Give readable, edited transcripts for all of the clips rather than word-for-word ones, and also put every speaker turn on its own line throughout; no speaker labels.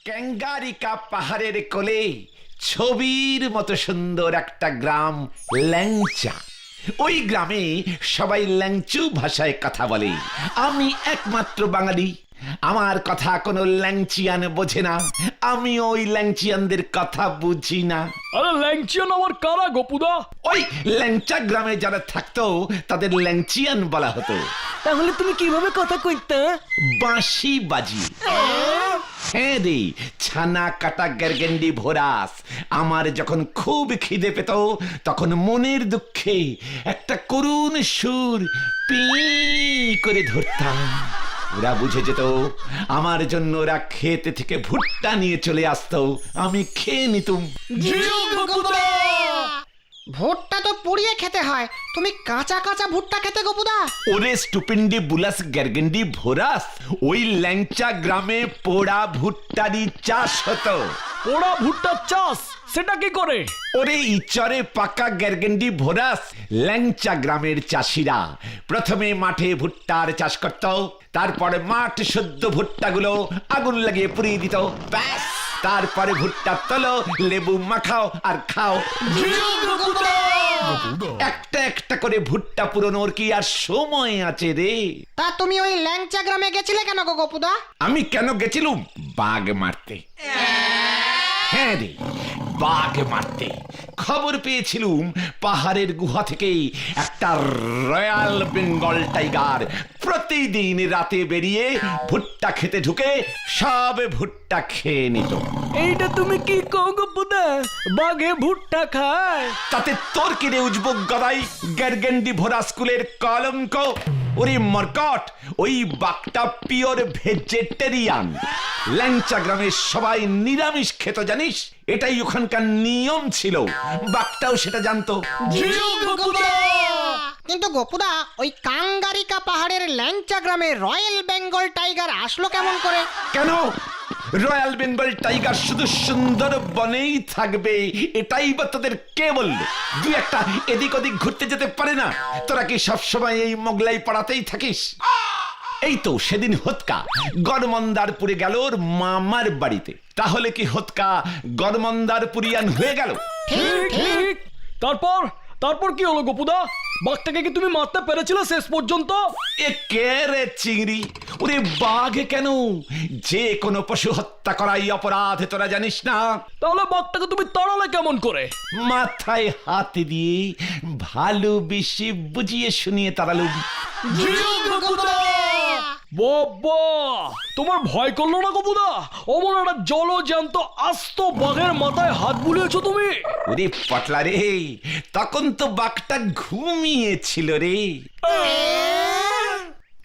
ক্যাঙ্গারিকা পাহাড়ের কোলে ছবির মতো সুন্দর একটা গ্রাম ল্যাংচা। ওই গ্রামে সবাই ল্যাংচু ভাষায় কথা বলে। আমি একমাত্র বাঙালি, আমার কথা কোনো ল্যাংচিয়ান বোঝে না। আমি ওই ল্যাংচিয়ানদের কথা বুঝি না।
আরে ল্যাংচিয়ান আমার কারা গোপুদা?
ওই ল্যাংচা গ্রামে যারা থাকতো তাদের ল্যাংচিয়ান বলা হতো।
তাহলে তুমি কিভাবে কথা কইতে?
বাঁশি বাজি। হ্যাঁ রে, ছানা কাটা গেরগেন্ডি ভোরাস। আমার যখন খুব খিদে পেত তখন মনের দুঃখে একটা করুণ সুর পি করে ধরতাম। ওরা বুঝে যেত আমার জন্য, ওরা খেতে থেকে ভুট্টা নিয়ে চলে আসতো, আমি খেয়ে নিতুম।
ভুট্টা তো পুড়িয়ে খেতে হয়, তুমি কাঁচা কাঁচা ভুট্টা খেতে গোপুদা?
ওরে স্টুপিন্ডি বুলাস গেরগেন্ডি ভোরাস, ওই ল্যাংচা গ্রামে পোড়া ভুট্টারই চাষ হতো।
পোড়া ভুট্টার চাষ সেটা কি করে?
ওরে ইচরে পাকা গেরগেন্ডি ভোরাস, ল্যাংচা গ্রামের চাষিরা প্রথমে মাঠে ভুট্টার চাষ করত, তারপরে মাঠ শুদ্ধ ভুট্টাগুলো আগুন লাগিয়ে পুড়িয়ে দিত। ব্যাস, তারপরে ভুট্টা তোলো, লেবু মাখাও আর খাও। একটা একটা করে ভুট্টা পুরোনোর কি আর সময় আছে রে?
তা তুমি ওই ল্যাংচা গ্রামে গেছিলে কেন গো গোপুদা?
আমি কেন গেছিলুম? বাঘ মারতে। হ্যাঁ রে, বাঘ মারতে। খবর পেয়েছিলুম পাহাড়ের গুহা থেকে একটা রয়্যাল বেঙ্গল টাইগার প্রতিদিন রাতে বেরিয়ে ভুট্টা খেতে ঢুকে সব ভুট্টা খেয়ে নিত।
এইটা তুমি কি কও গোপুদা? বাঘে ভুট্টা খায়?
তাতে তোর কিনে উজবুক গদাই গেরগেন্ডি ভরা স্কুলের কলঙ্ক। ওরে মরকট, ওই বাঘটা পিওর ভেজিটেরিয়ান। ল্যাংচা গ্রামের সবাই নিরামিষ খেত, জানিস? এটাই ওখানকার নিয়ম ছিল। বাঘটাও সেটা জানতো।
কিন্তু গোপুদা, ওই কাঙ্গারিকা পাহাড়ের ল্যাংচা গ্রামে রয়্যাল বেঙ্গল টাইগার আসলো কেমন করে?
কেন রয়্যাল বেঙ্গল টাইগার শুধু সুন্দর বনেই থাকবে এটাই বা তোদের কে বললো? দুই একটা এদিক ওদিক ঘুরতে যেতে পারে না? তোরা কি সবসময় এই মোগলাই পাড়াতেই থাকিস? এই তো সেদিন হতকা গড়মন্দারপুরে গেল ওর মামার বাড়িতে। তাহলে কি হতকা গড়মন্দারপুরিয়ান হয়ে গেল?
ঠিক। তারপর কি হলো গোপুদা? বাঘটাকে কি তুমি মারতে পেরেছিলে শেষ পর্যন্ত?
এ কে রে চিংড়ি? ওরে বাঘ কেন, যে কোনো পশু হত্যা করাই অপরাধ, তোরা জানিস না?
তাহলে বাঘটাকে তুমি তাড়ালে কেমন করে?
মাথায় হাত দিয়ে ভালো বেশি বুঝিয়ে শুনিয়ে তাড়ালুম।
বাবা, তোমার ভয় করলো না গোপুদা? অমন একটা জলজ্যান্ত আস্ত বাঘের মাথায় হাত বুলিয়েছো তুমি।
ওরে পটলা রে, তখন তো বাঘটা ঘুমিয়েছিল রে।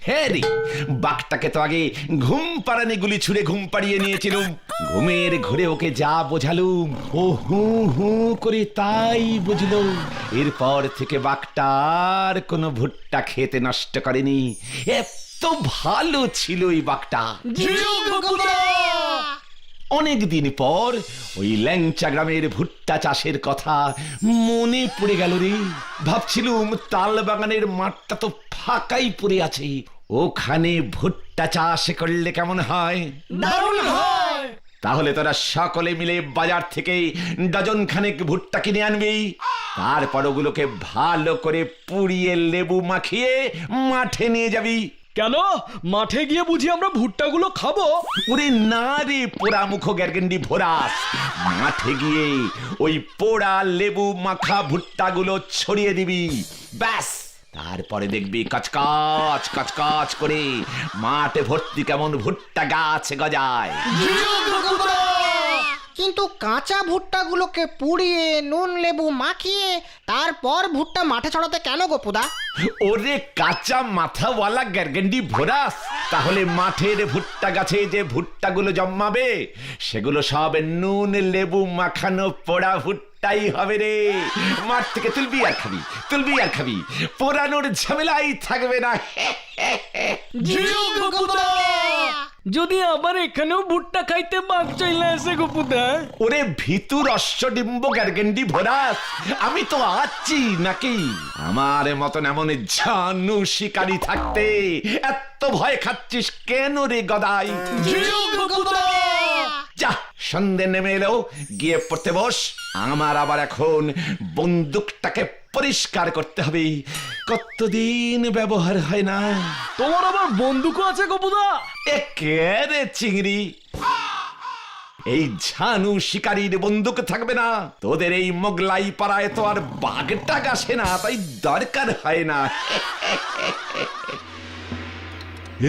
হ্যাঁ রে, বাঘটাকে তো আগে ঘুম পাড়ানি গুলি ছুড়ে ঘুম পাড়িয়ে নিয়েছিলুম। ঘুমের ঘুরে ওকে যা বোঝালুম ও হু হু করে তাই বুঝলো। এরপর থেকে বাঘটা আর কোনো ভুট্টা খেতে নষ্ট করেনি। এত ভালো ছিল এই বাঘটা। অনেক দিন পর ওই ল্যাংচা গ্রামের ভুট্টা চাষের কথা মনে পড়ে গেল রে। ভাবছিলুম তাল বাগানের মাঠটা তো ফাঁকাই পড়ে আছে, ওখানে ভুট্টা চাষ করলে কেমন হয়?
দারুণ হয়।
তাহলে তোরা সকলে মিলে বাজার থেকে ডজন খানেক ভুট্টা কিনে আনবি। তারপর ওগুলোকে ভালো করে পুড়িয়ে লেবু মাখিয়ে মাঠে নিয়ে যাবি।
কেন, মাঠে গিয়ে বুঝি আমরা ভুট্টাগুলো খাবো?
ওরে না রে পোড়া মুখ গেরগেন্ডি ভোরাস, মাঠে গিয়ে ওই পোড়া লেবু মাখা ভুট্টাগুলো ছড়িয়ে দিবি। ব্যাস, তারপরে দেখবি কচকচ কচকচ করে মাঠে ভর্তি কেমন ভুট্টা গাছ গজায়।
কিন্তু কাঁচা ভুট্টাগুলোকে পুড়িয়ে নুন লেবু মাখিয়ে তারপর ভুট্টা মাঠে ছড়াতে কেন গোপুদা?
ওরে কাঁচা মাথাওয়ালা গেরগেন্ডি ভোরাস, তাহলে মাঠের ভুট্টা গাছে যে ভুট্টাগুলো জন্মাবে সেগুলো সব নুন লেবু মাখানো পোড়া ভুট্টাই হবে রে। মাঠ থেকে তুলবি আর খাবি, তুলবি আর খাবি, পোড়ানোর ঝামেলাই থাকবে না।
যদি আবার এখানেও ভুট্টা খাইতে বাঘ চলে আসে গোপুদা।
ওরে ভিতুর অশ্বডিম্ব গ্যারগেন্ডি ভোরাস, আমি তো আছি নাকি? আমার মতন এমন ঝানু শিকারী থাকতে এত ভয় খাচ্ছিস কেন রে গদাই? যা, সন্ধে নেমে এলো, গিয়ে পড়তে বস। আমার আবার এখন বন্দুকটাকে পরিষ্কার করতে হবে, কতদিন ব্যবহার হয় না।
তোমার আবার বন্দুকও আছে গোপুদা?
এ কে রে চিংড়ি? এই ঝানু শিকারীর বন্দুক থাকবে না? তোদের এই মোগলাই পাড়ায় তো আর বাঘটা গাছে না, তাই দরকার হয় না।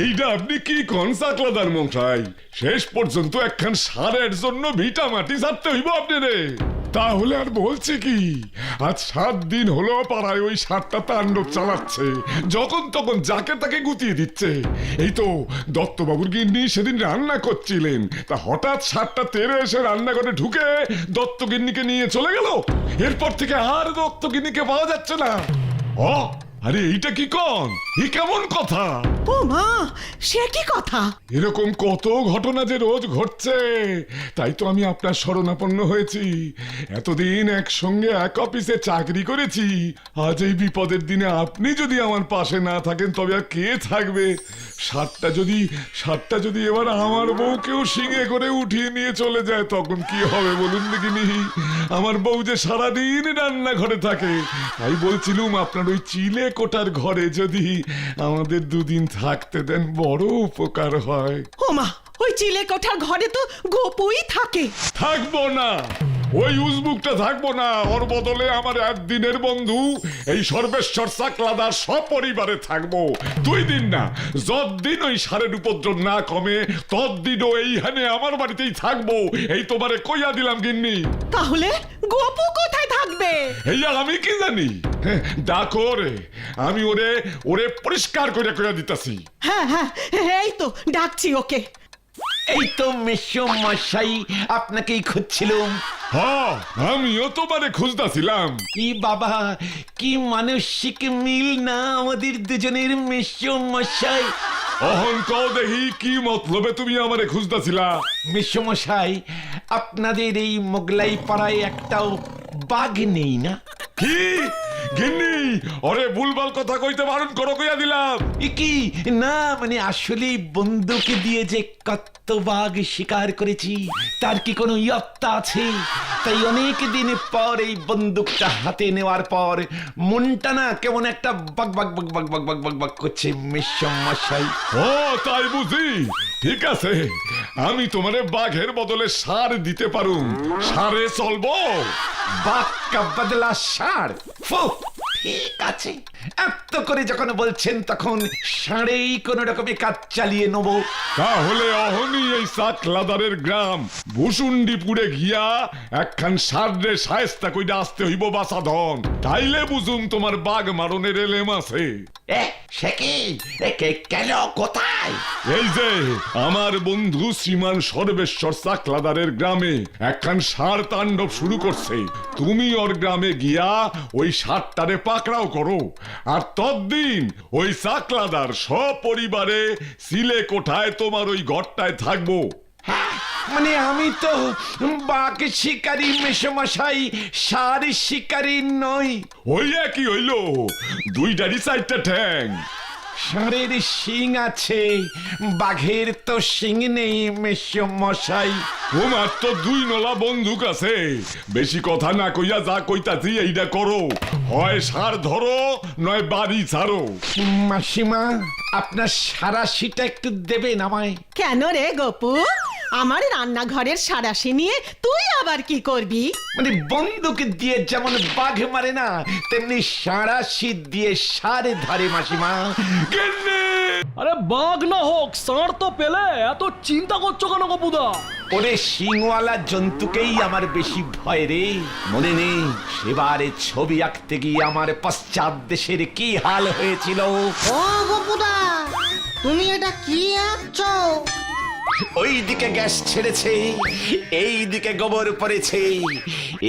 এইটা আপনি কি কনসাকলাদার মশাই? শেষ পর্যন্ত একখান সারের জন্য ভিটা মাটি ছাড়তে হইব আপনারে। তাহলে আর বলছে কি, আজ 7 দিন হলো পাড়ায় ওই সারটা তাণ্ডব চালাচ্ছে, যখন তখন যাকে তাকে গুতিয়ে দিচ্ছে। এই তো দত্তবাবুর গিন্নি সেদিন রান্না করছিলেন, তা হঠাৎ সারটা তেরে এসে রান্নাঘরে ঢুকে দত্ত গিন্নিকে নিয়ে চলে গেল। এরপর থেকে আর দত্ত গিন্নিকে পাওয়া যাচ্ছে না। ও আরে এইটা কি কন? এ কেমন কথা?
ও মা, সে কি কথা?
এরকম কত ঘটনা যে রোজ ঘটছে, তাই তো আমি আপনার শরণাপন্ন হয়েছি। এতদিন একসঙ্গে এক অফিসে চাকরি করেছি, আজ এই বিপদের দিনে আপনি যদি আমার পাশে না থাকেন তবে আর কে থাকবে? সারটা যদি এবার আমার বউকেও শিঙে করে উঠিয়ে নিয়ে চলে যায়, তখন কি হবে বলুন দেখিনি? আমার বউ যে সারাদিন রান্নাঘরে থাকে, তাই বলছিলুম আপনার ওই চিলে কোটার ঘরে যদি আমাদের 2 দিন থাকতে দেন বড় উপকার হয়।
ও মা, ওই চিলে কোঠার ঘরে তো গোপুই থাকে।
থাকবো না, ওই উজবুকটা থাকবো না। ওর বদলে আমার একদিনের বন্ধু এই সর্বেশ্বর চাকলাদার সপরিবারে থাকবো। 2 দিন না, যতদিন ওই সারের উপদ্রব না কমে ততদিনও এইখানে আমার বাড়িতেই থাকবো, এই তোমারে কইয়া দিলাম গিন্নি।
তাহলে গোপু কোথায় থাকবে?
এই আমি কি জানি? ডাকো রে, আমি ওরে পরিষ্কার করে কইয়া দিতাছি।
হ্যাঁ হ্যাঁ, এই তো ডাকছি ওকে।
এই তো মেশো মশাই, আপনাকেই খুঁজছিলাম।
হ্যাঁ, আমিও তোমারে খুঁজতাছিলাম।
কি বাবা, কি মানসিক মিল না আমাদের দুজনের মেশো মশাই।
অহন কও দেখি, কি মতলবে তুমি আমারে খুঁজতাছিলা?
মেশো মশাই, আপনাদের এই মোগলাই পাড়ায় একটাও বাঘ নেই না?
কি গিন্নি, ওরে ভুলভাল কথা কইতে বারণ করো কইয়া দিলাম।
এ কি না, মানে আসলে বন্দুক দিয়ে যে কত বাঘ শিকার করেছি তার কি কোনো ইয়ত্তা আছে? তাই অনেক দিন পর এই বন্দুকটা হাতে নেওয়ার পর মনটা না কেমন একটা বাগ বাগ বাগ বাগ বাগ বাগ বাগ বাগ করছে মেশো মশাই।
ও তাই বুঝি, ঠিক আছে, আমি তোমারে বাঘের বদলে সার দিতে পারুম। সারে চলবো?
বাক্কা বদলা সার? ফু, ঠিক আছে, এত করে যখন বলছেন তখন সারেই কোন রকমে কাজ চালিয়ে নেবো।
তাহলে অহনি এই চাকলাদারের গ্রাম ভুসুন্ডিপুরে গিয়া একখান সাররে সায়স্তা কইরা আসতে হইব বাসাধন, তাইলে বুঝুম তোমার বাঘ মারণের এলেম আছে।
সে কি? কেন, কোথায়?
এই যে আমার বন্ধু শ্রীমান সর্বেশ্বর চাকলাদারের গ্রামে একখান সার তাণ্ডব শুরু করছে। তুমি ওর গ্রামে গিয়া ওই সারটারে পাকড়াও করো, আর ততদিন ওই চাকলাদার সপরিবারে সিলে কোঠায় তোমার ওই ঘরটায় থাকবো।
মানে আমি তো বাঘ শিকারী মেশমশাই, সার শিকারী নই।
ওই একই হইল, 2টারই 4টা ঠ্যাং।
ষাঁড়ের শিং আছে, বাঘের তো শিং নেই মেশমশাই।
তোমার তো 2 নলা বন্দুক আছে, বেশি কথা না কইয়া যা কইতাছি এইটা করো, হয় সার ধরো নয় বাড়ি ছাড়ো।
মাসিমা, আপনার সারাশিটা একটু দেবেন আমায়?
কেন রে গোপু, আমার রান্নাঘরের সারাশি নিয়ে তুই আবার কি করবি?
মানে বন্দুক দিয়ে যেমন বাঘ মারে না, তেমনি সারাশি দিয়ে সারে ধরে মাসিমা।
আরে বাঘ না হোক, ষাঁড় তো পেলে এত চিন্তা করছো কেন গোপুদা?
ওরে শিংওয়ালা জন্তুকেই আমার বেশি ভয় রে। মনে নেই সেবারে ছবি আঁকতে গিয়ে আমার পশ্চাৎ দেশের কি হাল হয়েছিল?
ও গোপুদা, তুমি এটা কি আঁকছো?
ওই দিকে গ্যাস ছেড়েছে, এই দিকে গোবর পড়েছে,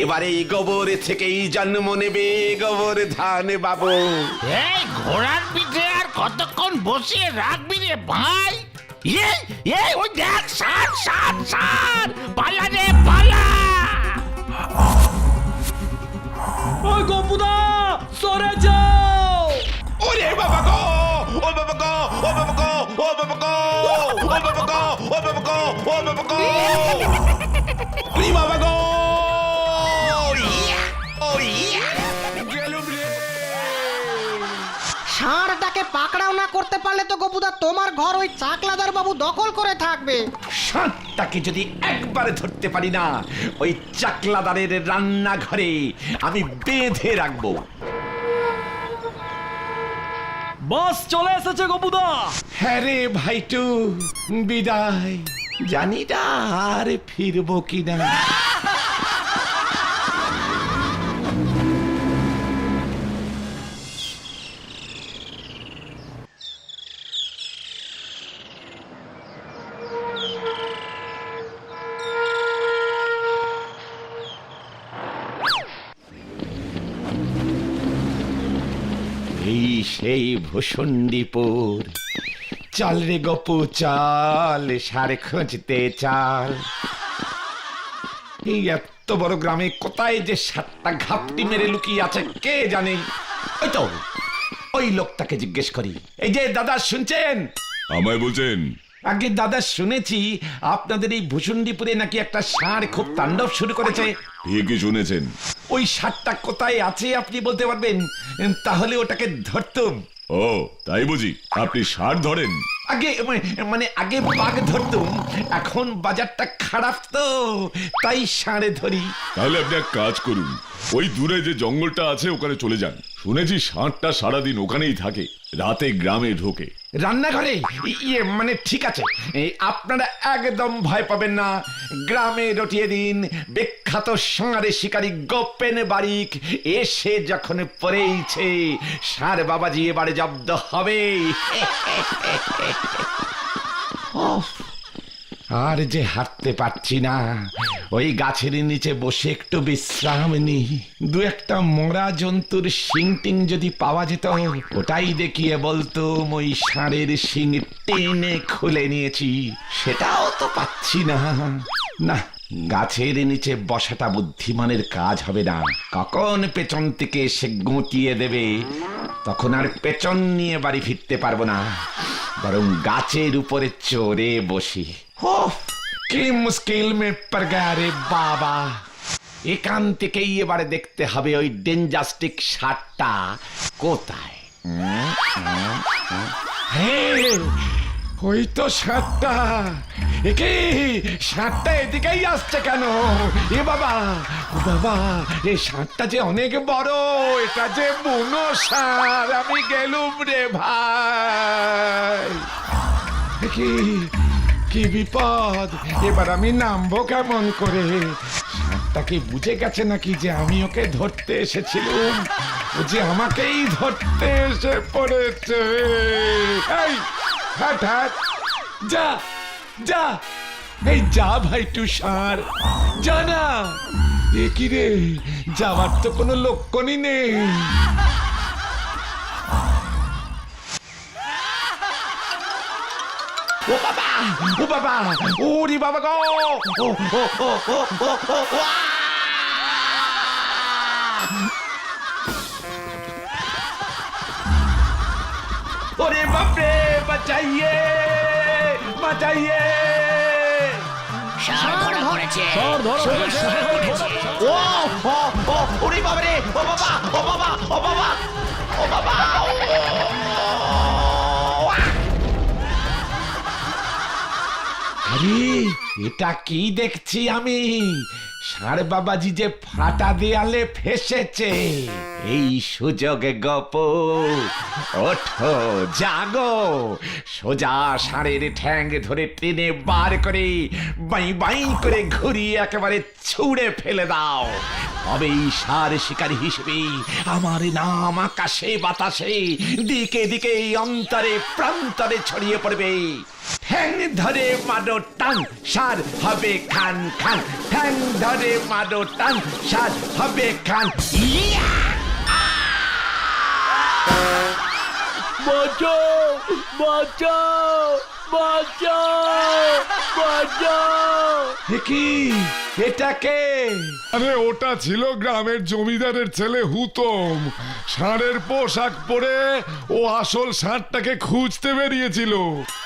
এবারে এই গোবর থেকেই জন্ম নেবে গোবর ধান বাবু।
এই ঘোড়ার পিঠে আর কতক্ষণ বসিয়ে রাখবি রে ভাই?
ওই দেখ ষাট ষাট ষাট পালা রে পালা।
ওই গপুদা সরে যাও।
ওরে বাবা গো, ও বাবা গো, ও বাবা গো, ও বাবা গো, ও বাবা গো, ও বাবা গো, ও বাবা গো, ওরে বাবা গো। গেলুম রে।
ষাঁড়টাকে পাকড়াও না করতে পারলে তো গপুদা তোমার ঘর ওই চাকলাদার বাবু দখল করে থাকবে।
ষাঁড়টাকে যদি একবারে ধরতে পারি না, ওই চাকলাদারের রান্নাঘরে আমি বেঁধে রাখবো।
বাস চলে এসেছে গপুদা।
হ্যাঁ রে ভাইটু, বিদায়। জানি না আর ফিরবো কিনা। এই সেই ভূষণ্ডীপুর। চল রে গপু চল, সারে খুঁজতে চাল। এই এত বড় গ্রামে কোথায় যে সাতটা ঘাপটি মেরে লুকিয়ে আছে কে জানে। ওই তো ওই লোকটাকে জিজ্ঞেস করি। এই যে দাদা শুনছেন?
আমায় বলছেন?
আগে দাদা শুনেছি আপনাদের এই ভূষণ্ডীপুরে নাকি একটা ষাঁড় খুব তাণ্ডব শুরু করেছে।
ঠিকই শুনেছেন।
ওই ষাঁড়টা কোথায় আছে আপনি বলতে পারবেন? তাহলে ওটাকে ধরতুম।
ও তাই বুঝি, আপনি ষাঁড় ধরেন?
আগে মানে আগে বাঘ ধরতুম, এখন বাজারটা খারাপ তো তাই ষাঁড়ে ধরি।
তাহলে আপনি এক কাজ করুন, ওই দূরে যে জঙ্গলটা আছে ওখানে চলে যান। শুনেছি ষাঁড়টা সারাদিন ওখানেই থাকে, রাতে গ্রামে ঢোকে।
রান্নাঘরে? ইয়ে মানে ঠিক আছে, আপনারা একদম ভয় পাবেন না। গ্রামে রটিয়ে দিন বিখ্যাত ষাঁড়ে শিকারী গোপেন বারিক এসে যখন পড়েইছে, ষাঁড় বাবাজি এবারে জব্দ হবে। আর যে হাঁটতে পারছি না, ওই গাছের নিচে বসে একটু বিশ্রাম নি। দু একটা মরা জন্তুর শিং টিং যদি পাওয়া যেত, ওটাই দেখিয়ে বলতুম ওই ষাঁড়ের শিং টেনে খুলে নিয়েছি। সেটাও তো পাচ্ছি না। না, গাছের নিচে বসাটা বুদ্ধিমানের কাজ হবে না। কখন পেছন থেকে এসে গুঁটিয়ে দেবে, তখন আর পেছন নিয়ে বাড়ি ফিরতে পারবো না। বরং গাছের উপরে চড়ে বসি। কি মুশকিল মে পড় গয়া রে বাবা। এখান থেকেই এবারে দেখতে হবে ওই ডেঞ্জাস্টিক ষাঁড়টা কোথায়। ওই তো ষাঁড়টা। একে ষাঁড়টা এদিকেই আসছে কেন? এ বাবা, ও বাবা, এই ষাঁড়টা যে অনেক বড়। এটা যে বুনো ষাঁড়। আমি গেলুম রে ভাই। কি কি বিপদ! এবার আমি নামবো কেমন করে? ষাঁড়টা কি বুঝে গেছে নাকি যে আমি ওকে ধরতে এসেছিলাম? ও যে আমাকেই ধরতে এসে পড়েছে। এই হাট হাট, যা যা, এই যা ভাই টু ষাঁড়, যা না। এ কি রে, যাওয়ার তো কোনো লক্ষণই নেই। ও বাবা, ও বাবা, ওরে বাবা গো, ও ও ও ও ও ও ও। ওরে বাপরে, বাঁচাইয়ে বাঁচাইয়ে।
ষাঁড় ধরা পড়েছে।
ষাঁড় ধরা পড়েছে।
ও ও ও, ওরে বাবারে, ও বাবা, ও বাবা, ও বাবা, ও বাবা। আরে এটা কি দেখছি আমি? ষাঁড় বাবাজি যে ফাটা দেয়ালে ফেসেছে। এই সুযোগে গপ, ওঠো জাগো, সোজা ষাঁড়ের ঠ্যাং ধরে টেনে বার করে বাই বাই করে ঘুরিয়ে একেবারে ছুঁড়ে ফেলে দাও। তবেই ষাঁড় শিকারী হিসেবে আমার নাম আকাশে বাতাসে দিকে দিকে অন্তরে প্রান্তরে ছড়িয়ে পড়বে। ঠ্যাং ধরে মারো টান, ষাঁড় হবে খান খান। ঠ্যাং ধরে মারো টান, ষাঁড় হবে খান। ইয়া!
বাঁচাও বাঁচাও বাঁচাও বাঁচাও।
কি এটাকে?
আরে ওটা ছিল গ্রামের জমিদারের ছেলে হুতম। ষাঁড়ের পোশাক পরে ও আসল ষাঁড়টাকে খুঁজতে বেরিয়েছিল।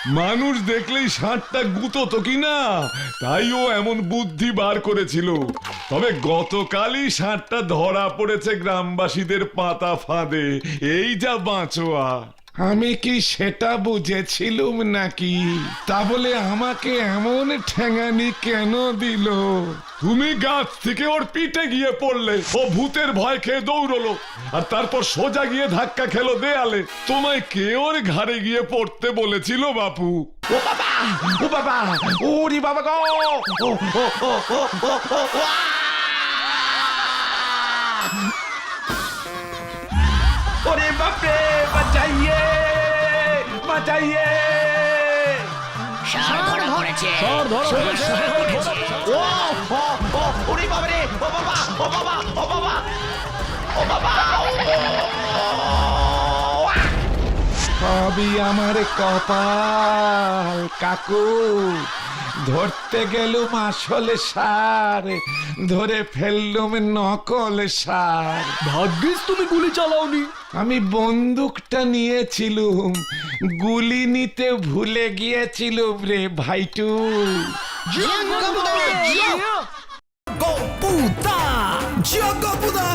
মানুষ দেখলেই ষাঁড়টা গুঁতো কিনা, তাই ও এমন বুদ্ধি বার করেছিল। তবে গতকালই ষাঁড়টা ধরা পড়েছে গ্রামবাসীদের পাতা ফাঁদে। এই যা বাঁচোয়া।
আমি কি সেটা বুঝেছিলুম নাকি? তা বলে আমাকে এমন ঠেঙানি কেন দিল?
তুমি গাছ থেকে ওর পিঠে গিয়ে পড়লে, ও ভূতের ভয় খেয়ে দৌড়লো, আর তারপর সোজা গিয়ে ধাক্কা খেলো দেয়ালে। তোমায় কে ওর ঘাড়ে গিয়ে পড়তে বলেছিল বাপু?
ও বাবা, ও বাবা, ওরে বাবা গো! ও, ও, ও, ও, ও, ও, ও, আ! ওরে বাপরে, বাঁচাইয়ে বাঁচাইয়ে!
ষাঁড় ধরা পড়েছে।
ও, ও, ও, ওরে বাবারে, ও বাবা, ও বাবা, ও বাবা, ও বাবা, ও! সবই আমার কপাল কাকু। ধরতে গেলুম আসল সার, ধরে ফেললুম নকল সার।
ভাগ্যিস তুমি গুলি চালাওনি।
আমি বন্দুকটা নিয়েছিলুম, গুলি নিতে ভুলে গিয়েছিলুম রে ভাইটু।
Jogopuda! Jogopuda!